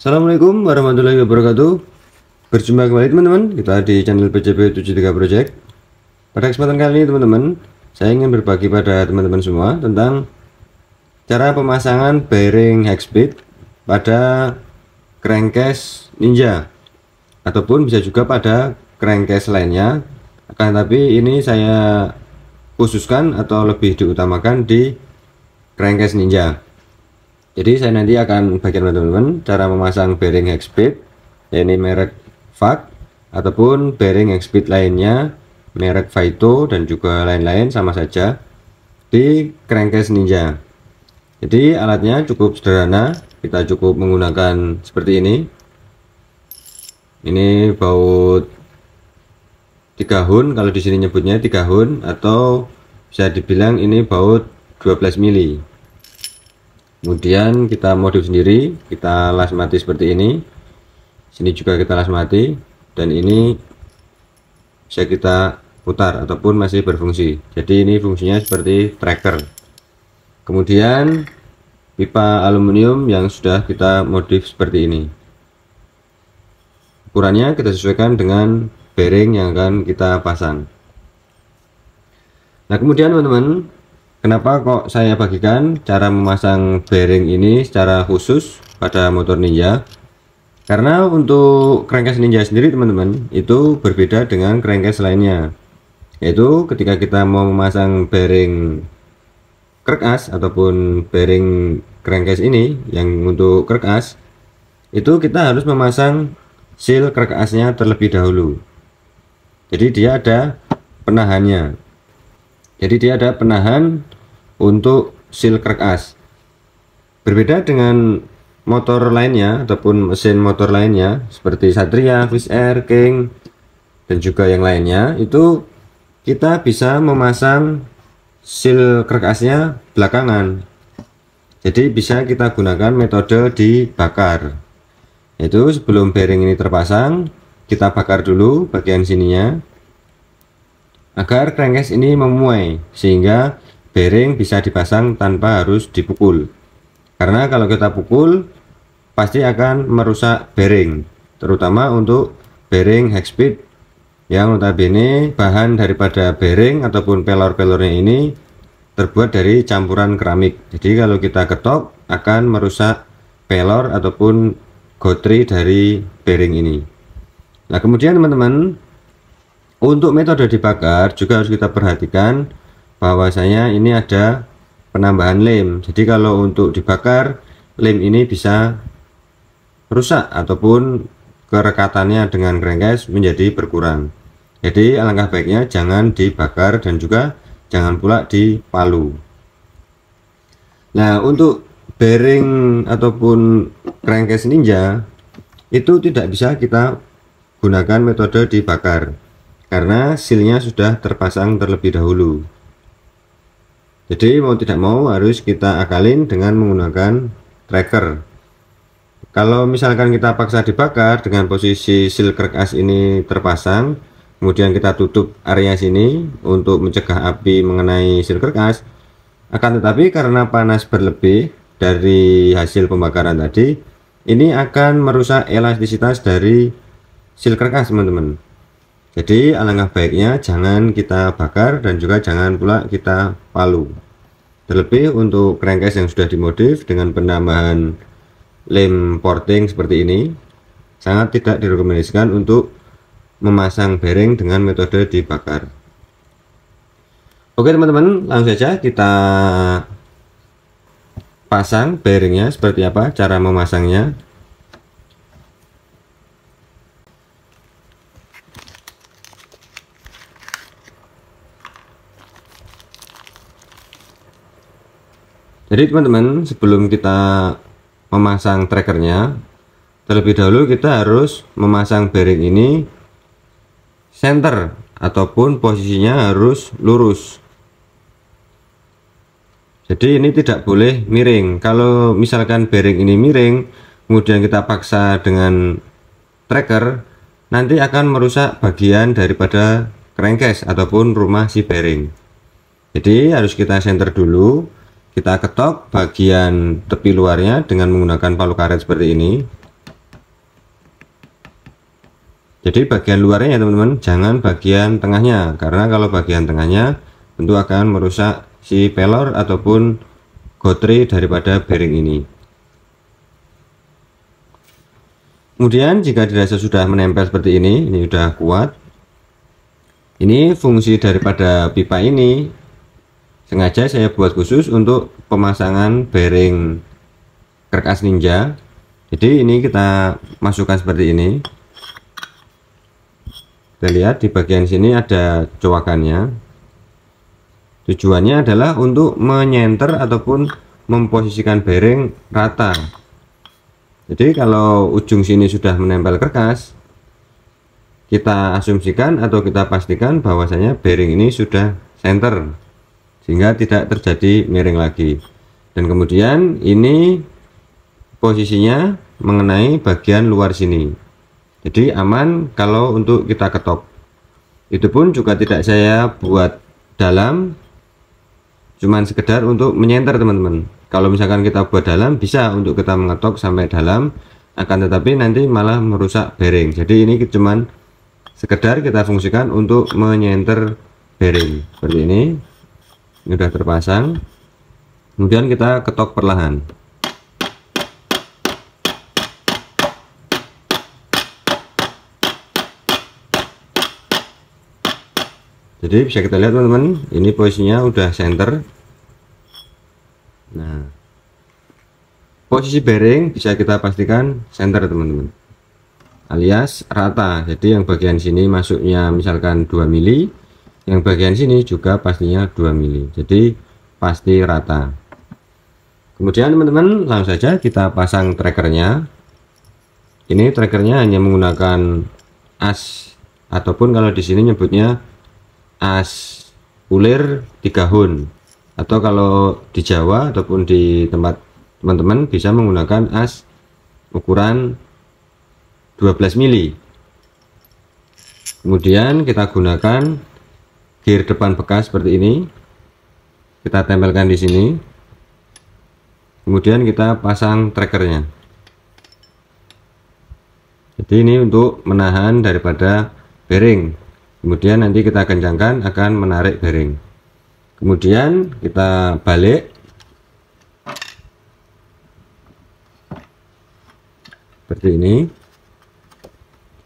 Assalamualaikum warahmatullahi wabarakatuh. Berjumpa kembali teman-teman, kita di channel PCB73 Project. Pada kesempatan kali ini teman-teman, saya ingin berbagi pada teman-teman semua tentang cara pemasangan bearing high speed pada crankcase Ninja, ataupun bisa juga pada crankcase lainnya. Akan tapi ini saya khususkan atau lebih diutamakan di crankcase Ninja. Jadi saya nanti akan bagian teman-teman cara memasang bearing high speed, yakni merek VAG, ataupun bearing high speed lainnya merek Vaito dan juga lain-lain sama saja di crankcase Ninja. Jadi alatnya cukup sederhana, kita cukup menggunakan seperti ini. Ini baut 3 hun, kalau di sini nyebutnya 3 hun, atau bisa dibilang ini baut 12 mili. Kemudian kita modif sendiri, kita las mati seperti ini. Sini juga kita las mati, dan ini bisa kita putar ataupun masih berfungsi. Jadi ini fungsinya seperti tracker. Kemudian pipa aluminium yang sudah kita modif seperti ini. Ukurannya kita sesuaikan dengan bearing yang akan kita pasang. Nah, kemudian teman-teman, kenapa kok saya bagikan cara memasang bearing ini secara khusus pada motor Ninja? Karena untuk crankcase Ninja sendiri teman-teman itu berbeda dengan crankcase lainnya, yaitu ketika kita mau memasang bearing krek as ataupun bearing crankcase ini yang untuk krek as, itu kita harus memasang seal krek asnya terlebih dahulu. Jadi dia ada penahannya. Jadi dia ada penahan untuk seal krek as. Berbeda dengan motor lainnya ataupun mesin motor lainnya seperti Satria, Fish Air, King dan juga yang lainnya, itu kita bisa memasang seal krek asnya belakangan. Jadi bisa kita gunakan metode dibakar, yaitu sebelum bearing ini terpasang kita bakar dulu bagian sininya agar crankcase ini memuai, sehingga bearing bisa dipasang tanpa harus dipukul. Karena kalau kita pukul pasti akan merusak bearing, terutama untuk bearing high speed yang notabene bahan daripada bearing ataupun pelor-pelornya ini terbuat dari campuran keramik. Jadi kalau kita ketok akan merusak pelor ataupun gotri dari bearing ini. Nah, kemudian teman-teman, untuk metode dibakar juga harus kita perhatikan bahwasanya ini ada penambahan lem. Jadi kalau untuk dibakar, lem ini bisa rusak ataupun kerekatannya dengan crankcase menjadi berkurang. Jadi alangkah baiknya jangan dibakar dan juga jangan pula dipalu. Nah, untuk bearing ataupun crankcase Ninja itu tidak bisa kita gunakan metode dibakar karena sealnya sudah terpasang terlebih dahulu. Jadi mau tidak mau harus kita akalin dengan menggunakan tracker. Kalau misalkan kita paksa dibakar dengan posisi seal krek as ini terpasang, kemudian kita tutup area sini untuk mencegah api mengenai seal krek as, akan tetapi karena panas berlebih dari hasil pembakaran tadi, ini akan merusak elastisitas dari seal krek as teman-teman. Jadi alangkah baiknya jangan kita bakar dan juga jangan pula kita palu. Terlebih untuk crankcase yang sudah dimodif dengan penambahan lem porting seperti ini, sangat tidak direkomendasikan untuk memasang bearing dengan metode dibakar. Oke teman-teman, langsung saja kita pasang bearingnya. Seperti apa cara memasangnya? Jadi teman-teman, sebelum kita memasang trackernya, terlebih dahulu kita harus memasang bearing ini center ataupun posisinya harus lurus. Jadi ini tidak boleh miring. Kalau misalkan bearing ini miring kemudian kita paksa dengan tracker, nanti akan merusak bagian daripada crankcase ataupun rumah si bearing. Jadi harus kita center dulu. Kita ketok bagian tepi luarnya dengan menggunakan palu karet seperti ini. Jadi bagian luarnya ya teman-teman, jangan bagian tengahnya, karena kalau bagian tengahnya tentu akan merusak si pelor ataupun gotri daripada bearing ini. Kemudian jika dirasa sudah menempel seperti ini sudah kuat. Ini fungsi daripada pipa ini sengaja saya buat khusus untuk pemasangan bearing Krek Ninja. Jadi ini kita masukkan seperti ini. Kita lihat di bagian sini ada cowakannya. Tujuannya adalah untuk menyenter ataupun memposisikan bearing rata. Jadi kalau ujung sini sudah menempel kerkas, kita asumsikan atau kita pastikan bahwasanya bearing ini sudah center, sehingga tidak terjadi miring lagi. Dan kemudian ini posisinya mengenai bagian luar sini. Jadi aman kalau untuk kita ketok. Itu pun juga tidak saya buat dalam, cuman sekedar untuk menyenter teman-teman. Kalau misalkan kita buat dalam, bisa untuk kita mengetok sampai dalam, akan tetapi nanti malah merusak bearing. Jadi ini cuman sekedar kita fungsikan untuk menyenter bearing seperti ini. Ini sudah terpasang, kemudian kita ketok perlahan. Jadi bisa kita lihat teman-teman, ini posisinya udah center. Nah, posisi bearing bisa kita pastikan center teman-teman, alias rata. Jadi yang bagian sini masuknya misalkan 2 mili, yang bagian sini juga pastinya 2 mili. Jadi pasti rata. Kemudian teman-teman langsung saja kita pasang trackernya. Ini trackernya hanya menggunakan as, ataupun kalau di sini nyebutnya as pulir 3 hun, atau kalau di Jawa ataupun di tempat teman-teman bisa menggunakan as ukuran 12 mili. Kemudian kita gunakan gear depan bekas seperti ini, kita tempelkan di sini, kemudian kita pasang trackernya. Jadi ini untuk menahan daripada bearing. Kemudian nanti kita kencangkan akan menarik bearing. Kemudian kita balik seperti ini.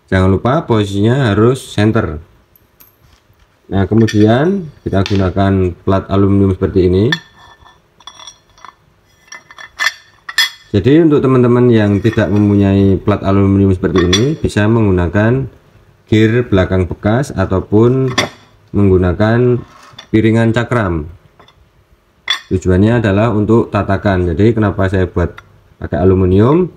Jangan lupa posisinya harus center. Nah, kemudian kita gunakan plat aluminium seperti ini. Jadi untuk teman-teman yang tidak mempunyai plat aluminium seperti ini, bisa menggunakan gear belakang bekas ataupun menggunakan piringan cakram. Tujuannya adalah untuk tatakan. Jadi kenapa saya buat pakai aluminium,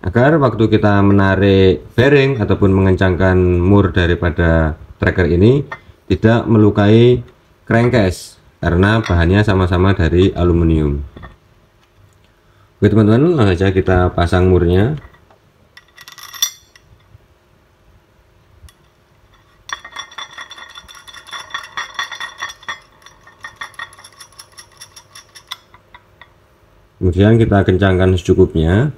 agar waktu kita menarik bearing ataupun mengencangkan mur daripada tracker ini tidak melukai crankcase, karena bahannya sama-sama dari aluminium. Oke teman-teman, langsung saja kita pasang murnya. Kemudian kita kencangkan secukupnya,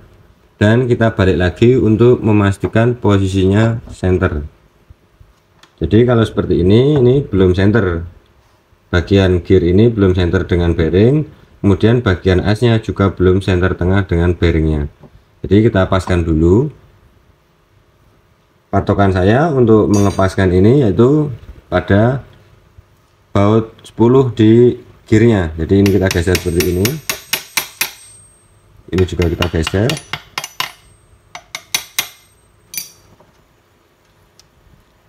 dan kita balik lagi untuk memastikan posisinya center. Jadi kalau seperti ini belum center, bagian gear ini belum center dengan bearing, kemudian bagian asnya juga belum center tengah dengan bearingnya. Jadi kita paskan dulu. Patokan saya untuk melepaskan ini yaitu pada baut 10 di gearnya. Jadi ini kita geser seperti ini. Ini juga kita geser.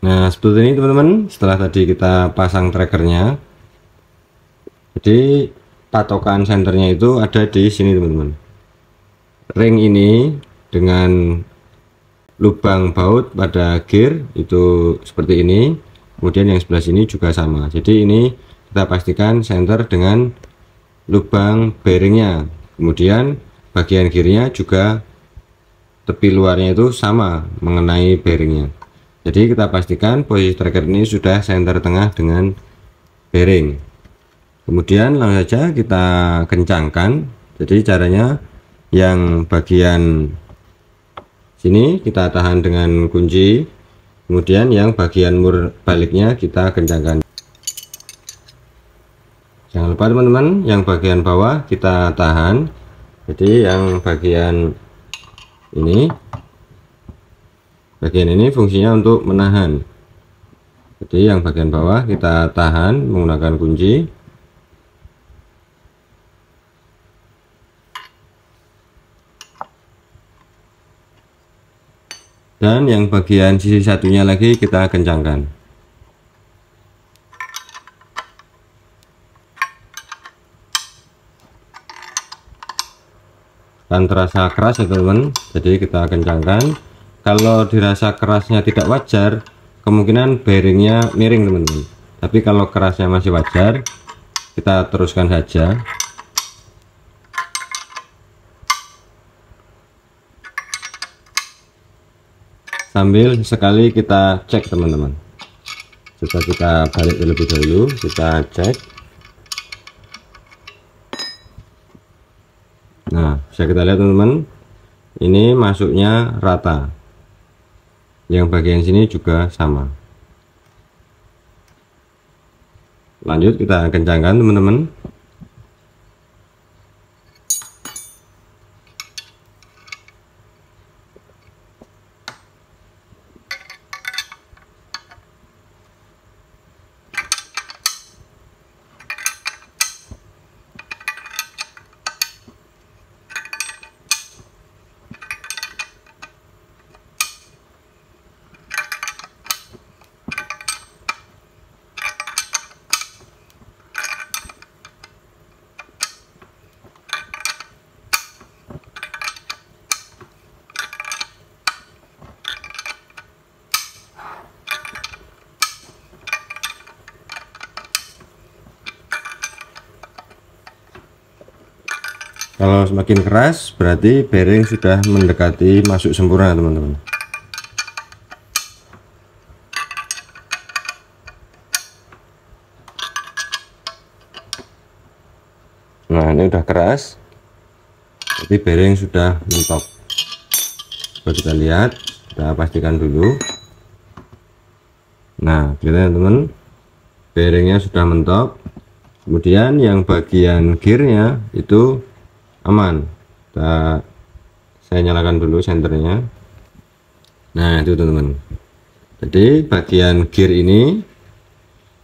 Nah seperti ini teman-teman, setelah tadi kita pasang trackernya. Jadi patokan senternya itu ada di sini teman-teman. Ring ini dengan lubang baut pada gear itu seperti ini. Kemudian yang sebelah sini juga sama. Jadi ini kita pastikan center dengan lubang bearingnya. Kemudian bagian gearnya juga tepi luarnya itu sama mengenai bearingnya. Jadi kita pastikan posisi tracker ini sudah center tengah dengan bearing. Kemudian langsung saja kita kencangkan. Jadi caranya yang bagian sini kita tahan dengan kunci, Kemudian yang bagian mur baliknya kita kencangkan. Jangan lupa teman-teman, yang bagian bawah kita tahan. Jadi yang bagian ini fungsinya untuk menahan. Jadi yang bagian bawah kita tahan menggunakan kunci. Dan yang bagian sisi satunya lagi kita kencangkan. Dan terasa keras ya teman-teman, jadi kita kencangkan. Kalau dirasa kerasnya tidak wajar, kemungkinan bearingnya miring teman-teman. Tapi kalau kerasnya masih wajar, kita teruskan saja. Sambil sekali kita cek teman-teman. Coba kita balik terlebih dahulu, kita cek. Nah, bisa kita lihat teman-teman, ini masuknya rata. Yang bagian sini juga sama. Lanjut kita kencangkan teman-teman. Kalau semakin keras berarti bearing sudah mendekati masuk sempurna teman-teman. Nah, ini udah keras, jadi bearing sudah mentok. Coba kita lihat, kita pastikan dulu. Nah, kelihatan teman, bearingnya sudah mentok. Kemudian yang bagian gearnya itu aman. Saya nyalakan dulu senternya. Nah, itu teman-teman. Jadi bagian gear ini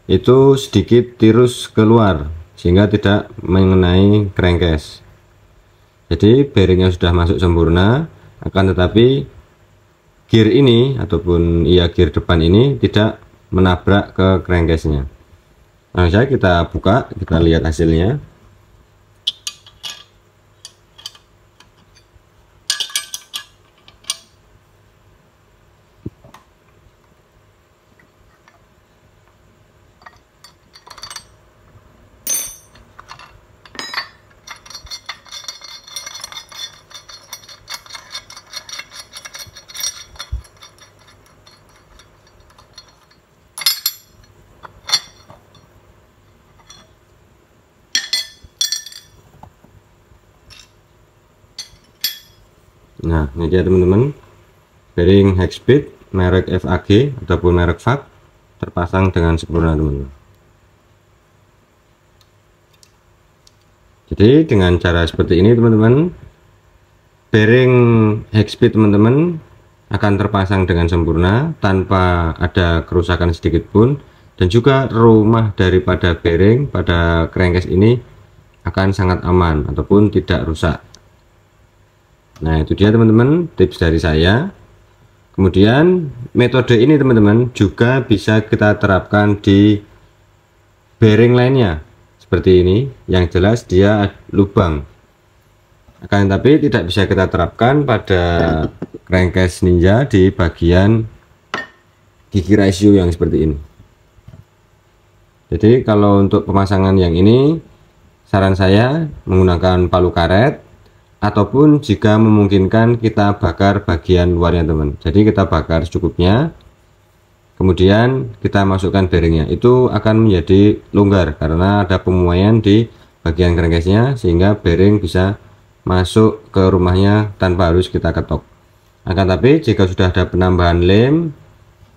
itu sedikit tirus keluar sehingga tidak mengenai crankcase. Jadi bearingnya sudah masuk sempurna, akan tetapi gear ini ataupun gear depan ini tidak menabrak ke crankcase-nya. Nah, kita buka, kita lihat hasilnya. Nah, ini dia teman-teman, bearing high speed merek FAG ataupun merek FAG terpasang dengan sempurna teman-teman. Jadi dengan cara seperti ini teman-teman, bearing high speed teman-teman akan terpasang dengan sempurna tanpa ada kerusakan sedikit pun, dan juga rumah daripada bearing pada crankcase ini akan sangat aman ataupun tidak rusak. Nah, itu dia teman-teman tips dari saya. Kemudian metode ini teman-teman juga bisa kita terapkan di bearing lainnya seperti ini. Yang jelas dia lubang, akan tapi tidak bisa kita terapkan pada crankcase Ninja di bagian gigi ratio yang seperti ini. Jadi kalau untuk pemasangan yang ini, saran saya menggunakan palu karet, ataupun jika memungkinkan kita bakar bagian luarnya teman. Jadi kita bakar secukupnya, kemudian kita masukkan bearingnya. Itu akan menjadi longgar karena ada pemuaian di bagian crankcase-nya, sehingga bearing bisa masuk ke rumahnya tanpa harus kita ketok. Akan tapi jika sudah ada penambahan lem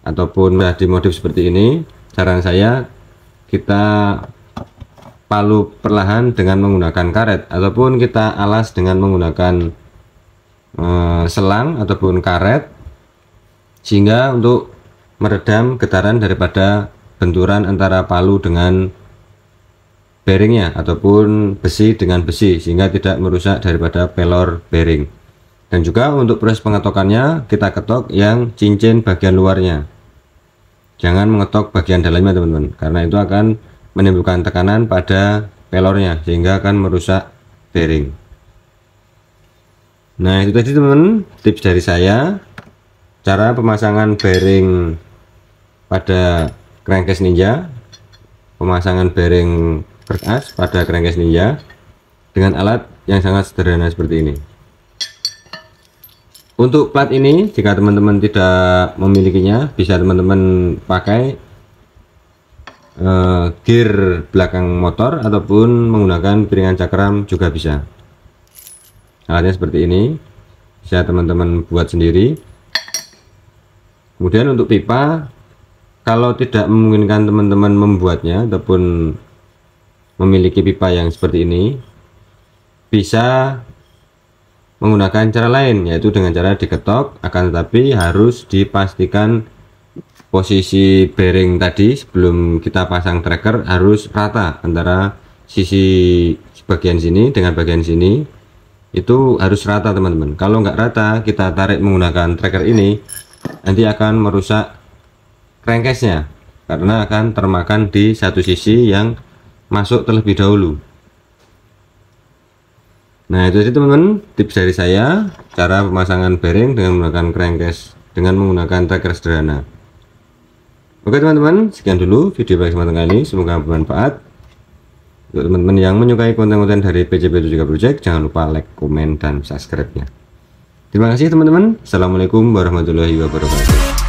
ataupun sudah dimodif seperti ini, saran saya kita palu perlahan dengan menggunakan karet, ataupun kita alas dengan menggunakan selang ataupun karet, sehingga untuk meredam getaran daripada benturan antara palu dengan bearingnya ataupun besi dengan besi, sehingga tidak merusak daripada pelor bearing. Dan juga untuk proses pengetokannya, kita ketok yang cincin bagian luarnya, jangan mengetok bagian dalamnya teman-teman, karena itu akan menimbulkan tekanan pada pelornya sehingga akan merusak bearing. Nah, itu tadi teman-teman tips dari saya, cara pemasangan bearing pada crankcase Ninja, pemasangan bearing kertas pada crankcase Ninja dengan alat yang sangat sederhana seperti ini. Untuk plat ini, jika teman-teman tidak memilikinya, bisa teman-teman pakai gear belakang motor ataupun menggunakan piringan cakram juga bisa. Alatnya seperti ini, bisa teman-teman buat sendiri. Kemudian untuk pipa, kalau tidak memungkinkan teman-teman membuatnya ataupun memiliki pipa yang seperti ini, bisa menggunakan cara lain, yaitu dengan cara diketok, akan tetapi harus dipastikan posisi bearing tadi sebelum kita pasang tracker harus rata antara sisi bagian sini dengan bagian sini, itu harus rata teman-teman. Kalau nggak rata, kita tarik menggunakan tracker ini, nanti akan merusak crankcase-nya karena akan termakan di satu sisi yang masuk terlebih dahulu. Nah, itu teman-teman tips dari saya, cara pemasangan bearing dengan menggunakan crankcase dengan menggunakan tracker sederhana. Oke teman-teman, sekian dulu video pada kesempatan kali ini, semoga bermanfaat. Untuk teman-teman yang menyukai konten-konten dari PCB73 Project, jangan lupa like, komen, dan subscribe-nya. Terima kasih teman-teman. Assalamualaikum warahmatullahi wabarakatuh.